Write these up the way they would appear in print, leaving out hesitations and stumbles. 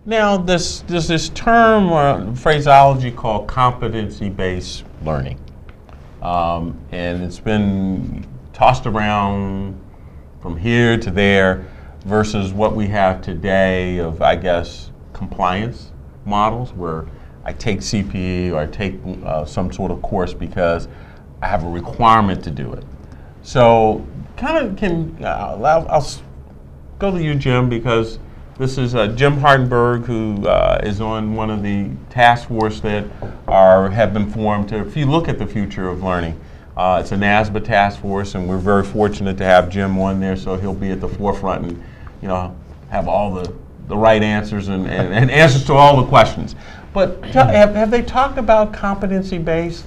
Now, there's this term or phraseology called competency-based learning. And it's been tossed around from here to there versus what we have today of, I guess, compliance models where I take CPE or I take some sort of course because I have a requirement to do it. So I'll go to you, Jim, because this is Jim Hardenberg, who is on one of the task force that have been formed to, if you look at the future of learning. It's a NASBA task force, and we're very fortunate to have Jim on there, so he'll be at the forefront and, have all the right answers and answers to all the questions. But have they talked about competency-based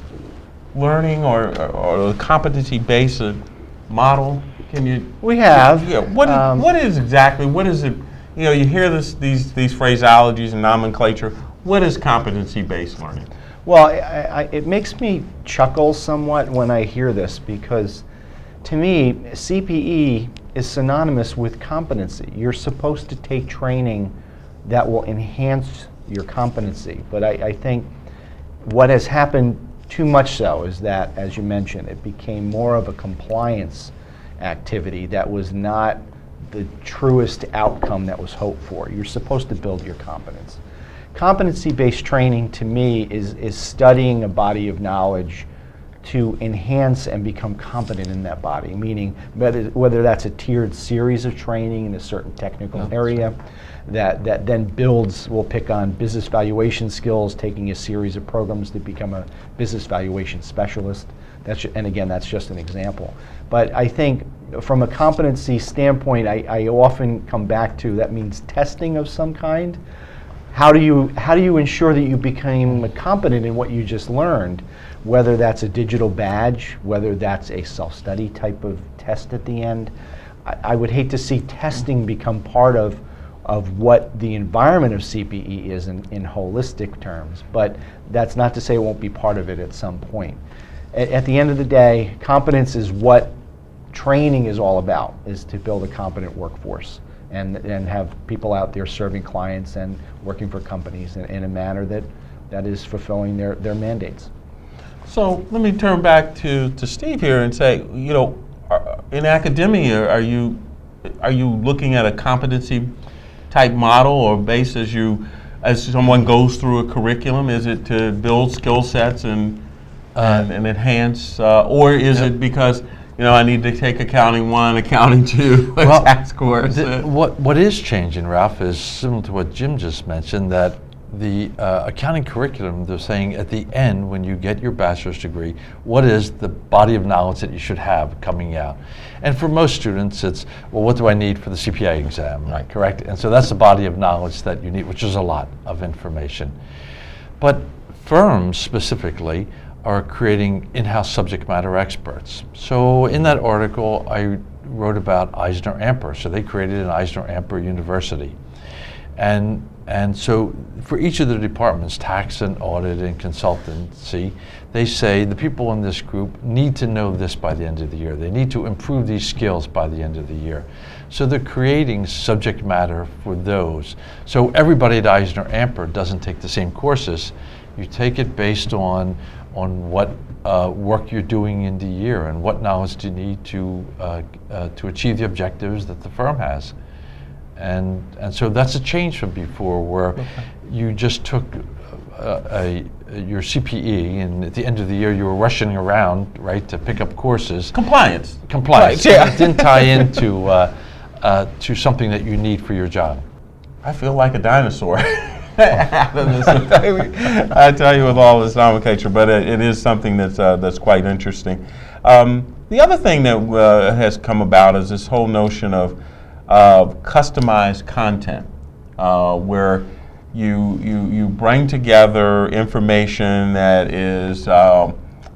learning or the competency-based model? Can you? We have. Yeah. What is it? You hear these phraseologies and nomenclature. What is competency-based learning? Well, it makes me chuckle somewhat when I hear this because, to me, CPE is synonymous with competency. You're supposed to take training that will enhance your competency. But I think what has happened too much so is that, as you mentioned, it became more of a compliance activity that was not the truest outcome that was hoped for. You're supposed to build your competence. Competency-based training, to me, is studying a body of knowledge to enhance and become competent in that body, meaning whether that's a tiered series of training in a certain technical area that then builds, we'll pick on business valuation skills, taking a series of programs to become a business valuation specialist. And again, that's just an example. But I think from a competency standpoint, I often come back to that means testing of some kind. How do you ensure that you became competent in what you just learned, whether that's a digital badge, whether that's a self-study type of test at the end? I would hate to see testing become part of what the environment of CPE is in holistic terms, but that's not to say it won't be part of it at some point. At the end of the day, competence is what training is all about, is to build a competent workforce and have people out there serving clients and working for companies in a manner that is fulfilling their mandates. So let me turn back to Steve here and say, in academia, are you looking at a competency type model or base as someone goes through a curriculum? Is it to build skill sets and enhance, or is it because I need to take accounting 1, accounting 2, a tax course? What is changing, Ralph, is similar to what Jim just mentioned, that the accounting curriculum, they're saying at the end, when you get your bachelor's degree, what is the body of knowledge that you should have coming out? And for most students, it's, well, what do I need for the CPA exam, right? Correct? And so that's the body of knowledge that you need, which is a lot of information. But firms specifically are creating in-house subject matter experts. So in that article, I wrote about Eisner-Amper. So they created an Eisner-Amper University. And so for each of the departments, tax and audit and consultancy, they say the people in this group need to know this by the end of the year. They need to improve these skills by the end of the year. So they're creating subject matter for those. So everybody at Eisner-Amper doesn't take the same courses. You take it based on what work you're doing in the year and what knowledge do you need to achieve the objectives that the firm has. And so that's a change from before, where you just took your CPE, and at the end of the year you were rushing around, right, to pick up courses. Compliance. Right, yeah. It didn't tie into to something that you need for your job. I feel like a dinosaur. I tell you, with all this nomenclature, but it is something that's quite interesting. The other thing that has come about is this whole notion of customized content, where you bring together information that is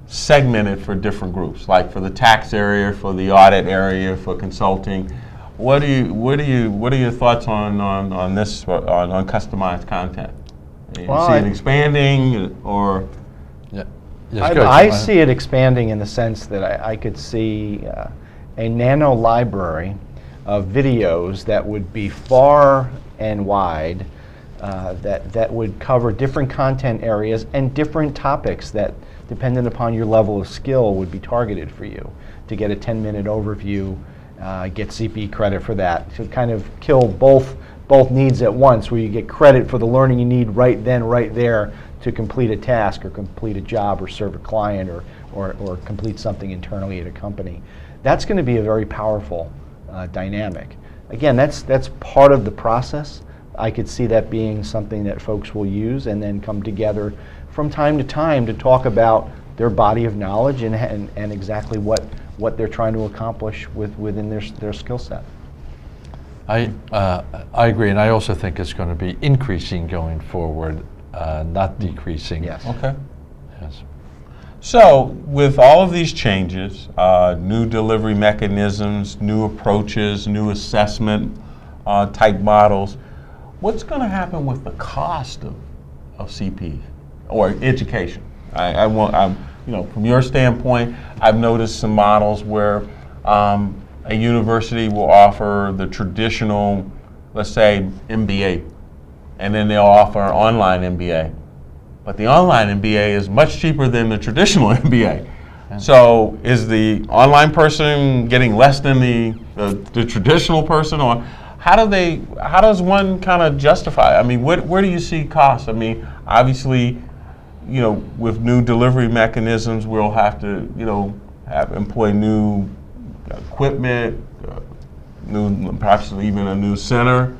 segmented for different groups, like for the tax area, for the audit area, for consulting. What are your thoughts on this, on customized content? You see it expanding, or? Yeah. I see it expanding in the sense that I could see a nano library of videos that would be far and wide, that would cover different content areas and different topics that, dependent upon your level of skill, would be targeted for you. To get a 10-minute overview, get CPE credit for that. To kind of kill both needs at once, where you get credit for the learning you need right then, right there, to complete a task or complete a job or serve a client or complete something internally at a company. That's going to be a very powerful dynamic. Again, that's part of the process. I could see that being something that folks will use and then come together from time to time to talk about their body of knowledge and exactly what they're trying to accomplish within their skill set. I agree, and I also think it's going to be increasing going forward, not decreasing. Yes. Okay. Yes. So, with all of these changes, new delivery mechanisms, new approaches, new assessment type models, what's going to happen with the cost of CPE or education? From your standpoint, I've noticed some models where a university will offer the traditional, let's say, MBA, and then they'll offer an online MBA. But the online MBA is much cheaper than the traditional MBA. So is the online person getting less than the traditional person, or how does one kind of justify? I mean, where do you see costs? I mean, obviously, with new delivery mechanisms, we'll have to, employ new equipment, perhaps even a new center.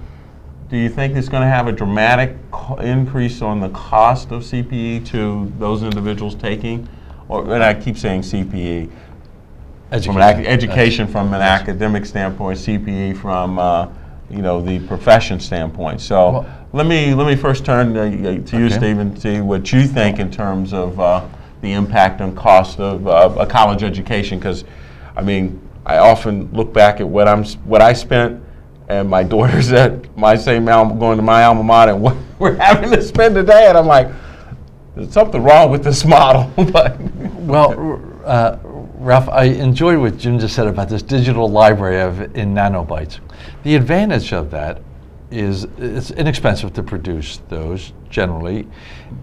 Do you think it's going to have a dramatic increase on the cost of CPE to those individuals taking? And I keep saying CPE. Education from an academic standpoint, CPE from the profession standpoint. So let me first turn to you, Stephen, to see what you think in terms of the impact on cost of a college education. Because, I mean, I often look back at what I spent, and my daughter's at my same going to my alma mater, and what we're having to spend today, and I'm like, there's something wrong with this model. But Ralph, I enjoyed what Jim just said about this digital library in nanobytes. The advantage of that is it's inexpensive to produce those generally,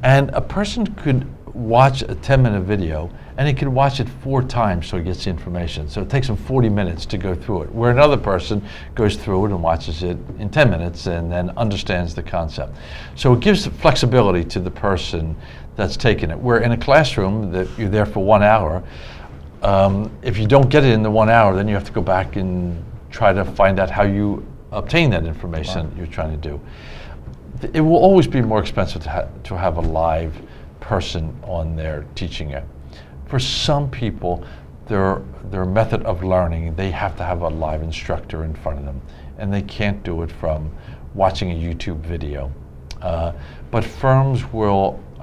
and a person could watch a 10-minute video and he could watch it 4 times so he gets the information. So it takes him 40 minutes to go through it, where another person goes through it and watches it in 10 minutes and then understands the concept. So it gives flexibility to the person that's taking it. Where in a classroom that you're there for 1 hour, if you don't get it in the 1 hour, then you have to go back and try to find out how you obtain that information you're trying to do. It will always be more expensive to have a live person on there teaching it. For some people, their method of learning, they have to have a live instructor in front of them, and they can't do it from watching a YouTube video. But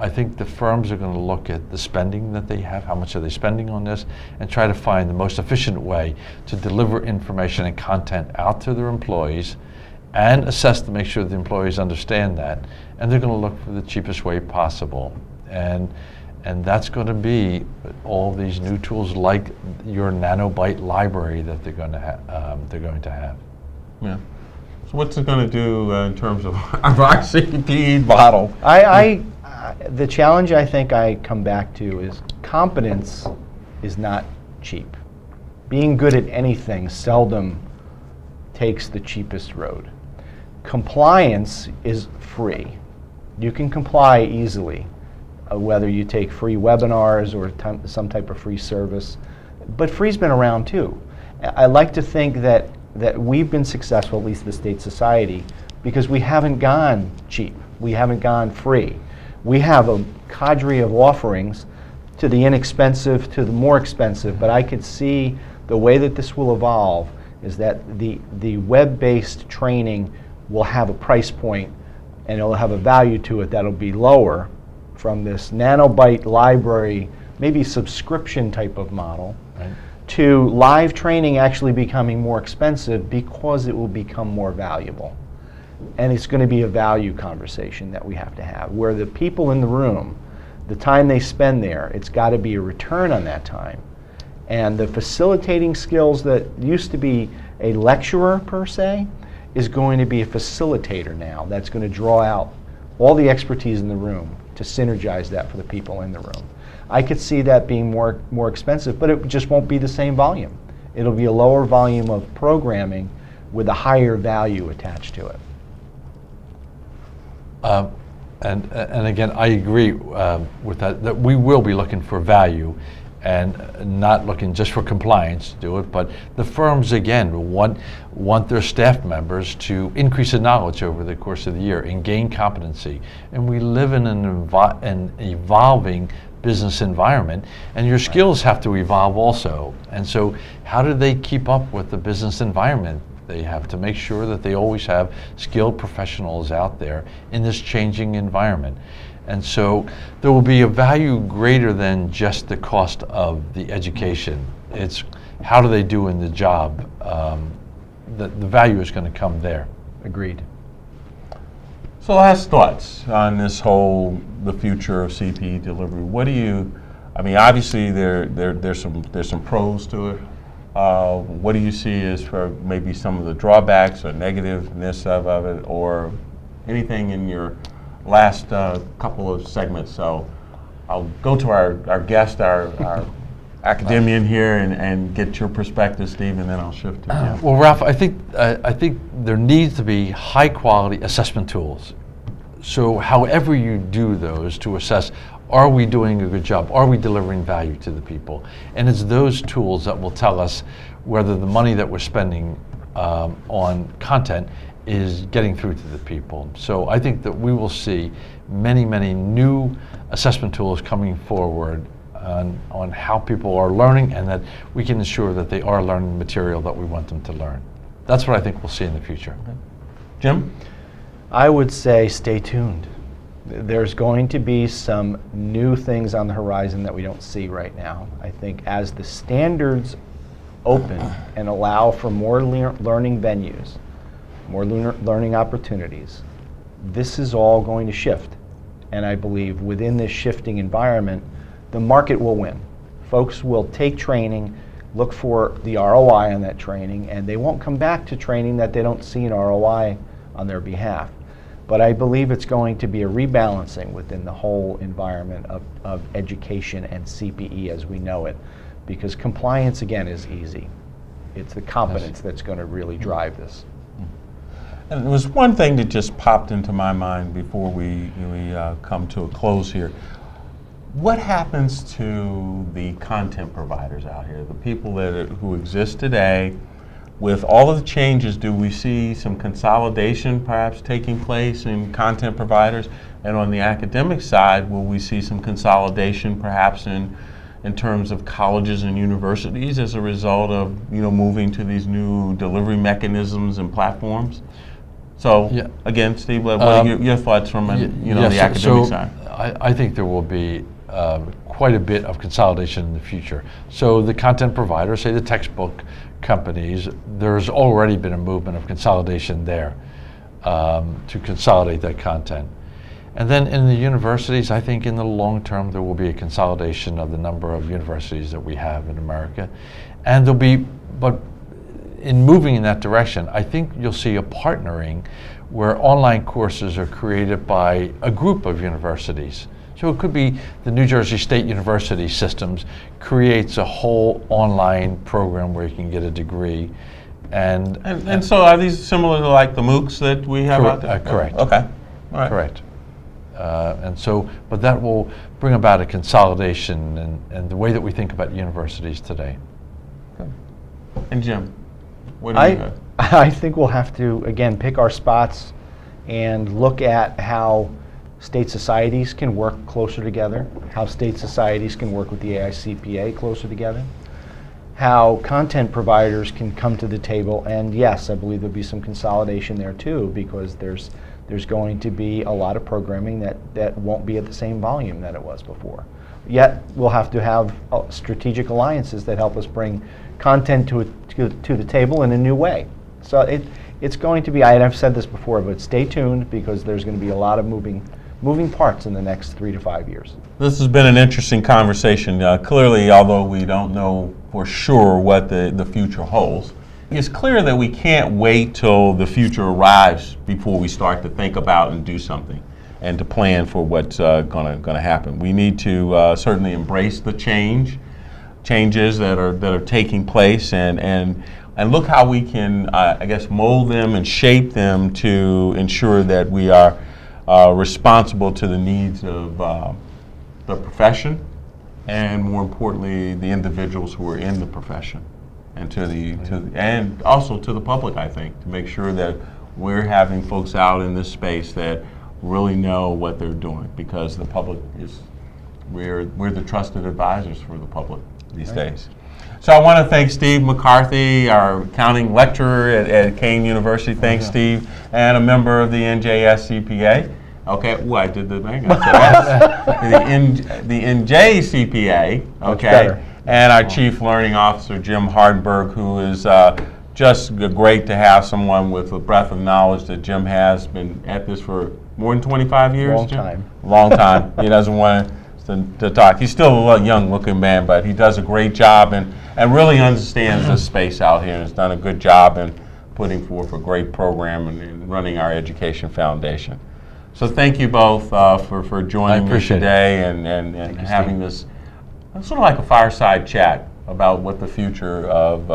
I think the firms are going to look at the spending that they have, how much are they spending on this, and try to find the most efficient way to deliver information and content out to their employees and assess to make sure the employees understand that. And they're going to look for the cheapest way possible. And that's going to be all these new tools like your nanobyte library that they're going to have. Yeah. So what's it going to do in terms of our CPE model? The challenge I think I come back to is competence is not cheap. Being good at anything seldom takes the cheapest road. Compliance is free. You can comply easily, whether you take free webinars or some type of free service. But free's been around too. I like to think that we've been successful, at least the State Society, because we haven't gone cheap. We haven't gone free. We have a cadre of offerings, to the inexpensive to the more expensive, but I could see the way that this will evolve is that the web-based training will have a price point and it'll have a value to it that'll be lower from this nanobyte library, maybe subscription type of model, right, to live training actually becoming more expensive because it will become more valuable. And it's going to be a value conversation that we have to have, where the people in the room, the time they spend there, it's got to be a return on that time. And the facilitating skills that used to be a lecturer per se is going to be a facilitator now that's going to draw out all the expertise in the room to synergize that for the people in the room. I could see that being more expensive, but it just won't be the same volume. It'll be a lower volume of programming with a higher value attached to it. And again, I agree with that we will be looking for value and not looking just for compliance to do it, but the firms, again, want their staff members to increase in knowledge over the course of the year and gain competency. And we live in an evolving business environment, and your skills have to evolve also. And so how do they keep up with the business environment? They have to make sure that they always have skilled professionals out there in this changing environment. And so there will be a value greater than just the cost of the education. It's how do they do in the job. The value is going to come there. Agreed. So last thoughts on this the future of CPE delivery. What do you, I mean, obviously there's some pros to it. What do you see as for maybe some of the drawbacks or negativeness of it, or anything in your last couple of segments? So I'll go to our guest, our academician here, and get your perspective, Steve, and then I'll shift to you. Well, Ralph, I think there needs to be high-quality assessment tools. So however you do those to assess, are we doing a good job? Are we delivering value to the people? And it's those tools that will tell us whether the money that we're spending on content is getting through to the people. So I think that we will see many, many new assessment tools coming forward on how people are learning, and that we can ensure that they are learning the material that we want them to learn. That's what I think we'll see in the future. Okay. Jim? I would say stay tuned. There's going to be some new things on the horizon that we don't see right now. I think as the standards open and allow for more learning venues, more learning opportunities, this is all going to shift. And I believe within this shifting environment, the market will win. Folks will take training, look for the ROI on that training, and they won't come back to training that they don't see an ROI on their behalf. But I believe it's going to be a rebalancing within the whole environment of education and CPE as we know it, because compliance, again, is easy. It's the competence that's going to really drive this. And there was one thing that just popped into my mind before we come to a close here. What happens to the content providers out here, the people who exist today? With all of the changes, do we see some consolidation perhaps taking place in content providers? And on the academic side, will we see some consolidation perhaps in terms of colleges and universities as a result of moving to these new delivery mechanisms and platforms? So again, Steve, what are your thoughts from the academic side? I think there will be quite a bit of consolidation in the future. So the content providers, say the textbook companies, there's already been a movement of consolidation there to consolidate that content. And then in the universities, I think in the long term there will be a consolidation of the number of universities that we have in America. And there'll be, but in moving in that direction, I think you'll see a partnering where online courses are created by a group of universities. So it could be the New Jersey State University systems creates a whole online program where you can get a degree. And so are these similar to like the MOOCs that we have out there? Correct. Okay. All right. Correct. And so, but that will bring about a consolidation and the way that we think about universities today. Okay. And Jim, what do you have? I think we'll have to, again, pick our spots and look at how state societies can work closer together, how state societies can work with the ICPA closer together, how content providers can come to the table, and yes, I believe there'll be some consolidation there too, because there's going to be a lot of programming that won't be at the same volume that it was before. Yet we'll have to have strategic alliances that help us bring content to the table in a new way. So it's going to be, and I've said this before, but stay tuned, because there's going to be a lot of moving parts in the next 3 to 5 years. This has been an interesting conversation. Clearly, although we don't know for sure what the future holds, it's clear that we can't wait till the future arrives before we start to think about and do something. and to plan for what's going to happen. We need to certainly embrace the changes that are taking place, and look how we can, I guess, mold them and shape them to ensure that we are responsible to the needs of the profession, and more importantly, the individuals who are in the profession, and and also to the public, I think, to make sure that we're having folks out in this space that really know what they're doing, because the public we're the trusted advisors for the public these days. So I want to thank Steve McCarthy, our accounting lecturer at Kane University. Thanks, Steve, and a member of the NJCPA. Okay, I did the thing. I said the NJCPA. Okay, and our Chief Learning Officer, Jim Hardenberg, who is just great to have someone with a breadth of knowledge that Jim has. Been at this for more than 25 years. Long Jim? time. Long time. He doesn't want to talk. He's still a young-looking man, but he does a great job and really understands this space out here, and has done a good job in putting forth a great program and running our education foundation. So thank you both for joining me today and having this sort of like a fireside chat about what the future of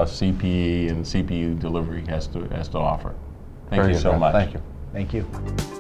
CPE and CPU delivery has to offer. Thank you so much. Thank you. Thank you.